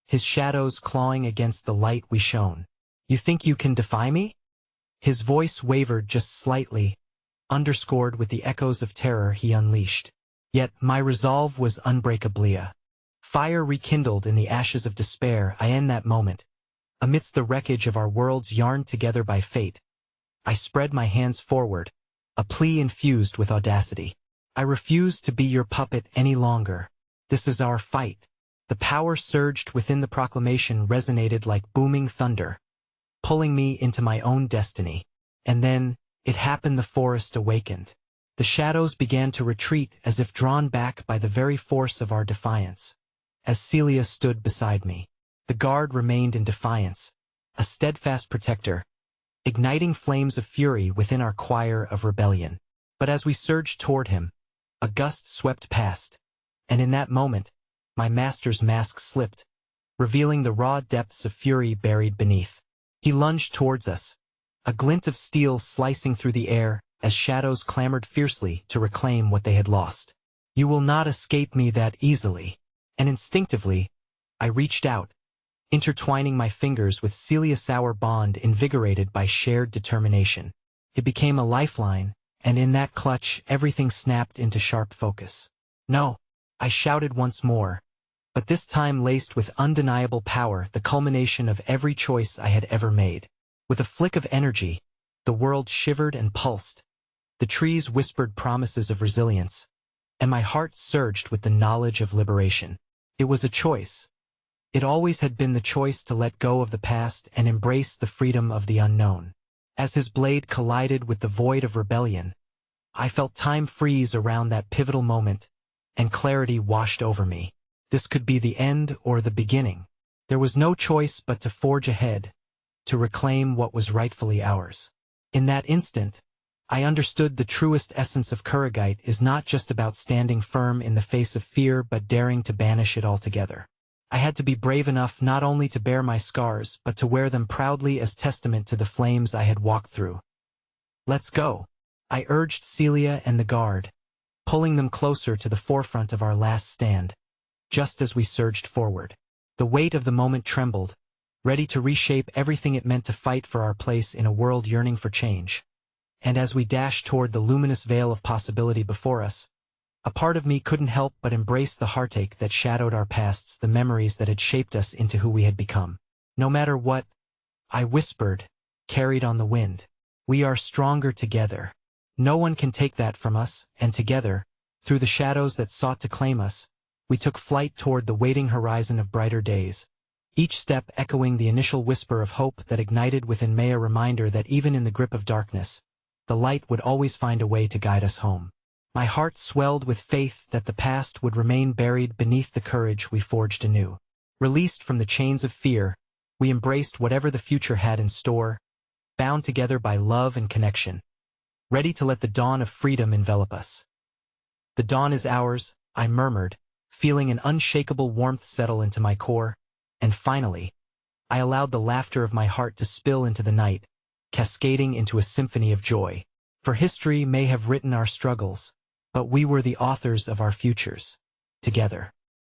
his shadows clawing against the light we shone. You think you can defy me? His voice wavered just slightly, underscored with the echoes of terror he unleashed. Yet my resolve was unbreakable. Fire rekindled in the ashes of despair. In that moment, amidst the wreckage of our worlds yarned together by fate, I spread my hands forward, a plea infused with audacity. I refuse to be your puppet any longer. This is our fight. The power surged within the proclamation, resonated like booming thunder, pulling me into my own destiny. And then, it happened. The forest awakened. The shadows began to retreat as if drawn back by the very force of our defiance. As Celia stood beside me, the guard remained in defiance, a steadfast protector, igniting flames of fury within our choir of rebellion. But as we surged toward him, a gust swept past, and in that moment, my master's mask slipped, revealing the raw depths of fury buried beneath. He lunged towards us, a glint of steel slicing through the air as shadows clamored fiercely to reclaim what they had lost. You will not escape me that easily. And instinctively, I reached out, intertwining my fingers with Celia's, our bond invigorated by shared determination. It became a lifeline, and in that clutch everything snapped into sharp focus. No, I shouted once more, but this time laced with undeniable power, the culmination of every choice I had ever made. With a flick of energy, the world shivered and pulsed. The trees whispered promises of resilience, and my heart surged with the knowledge of liberation. It was a choice, It always had been the choice to let go of the past and embrace the freedom of the unknown. As his blade collided with the void of rebellion, I felt time freeze around that pivotal moment, and clarity washed over me. This could be the end or the beginning. There was no choice but to forge ahead, to reclaim what was rightfully ours. In that instant, I understood the truest essence of Kurugite is not just about standing firm in the face of fear but daring to banish it altogether. I had to be brave enough not only to bear my scars but to wear them proudly as testament to the flames I had walked through. "Let's go," I urged Celia and the guard, pulling them closer to the forefront of our last stand. Just as we surged forward, the weight of the moment trembled, ready to reshape everything it meant to fight for our place in a world yearning for change. And as we dashed toward the luminous veil of possibility before us, a part of me couldn't help but embrace the heartache that shadowed our pasts, the memories that had shaped us into who we had become. "No matter what," I whispered, carried on the wind, "we are stronger together. No one can take that from us," and together, through the shadows that sought to claim us, we took flight toward the waiting horizon of brighter days, each step echoing the initial whisper of hope that ignited within me a reminder that even in the grip of darkness, the light would always find a way to guide us home. My heart swelled with faith that the past would remain buried beneath the courage we forged anew. Released from the chains of fear, we embraced whatever the future had in store, bound together by love and connection, ready to let the dawn of freedom envelop us. "The dawn is ours," I murmured, feeling an unshakable warmth settle into my core, and finally, I allowed the laughter of my heart to spill into the night, cascading into a symphony of joy. For history may have written our struggles, but we were the authors of our futures. Together.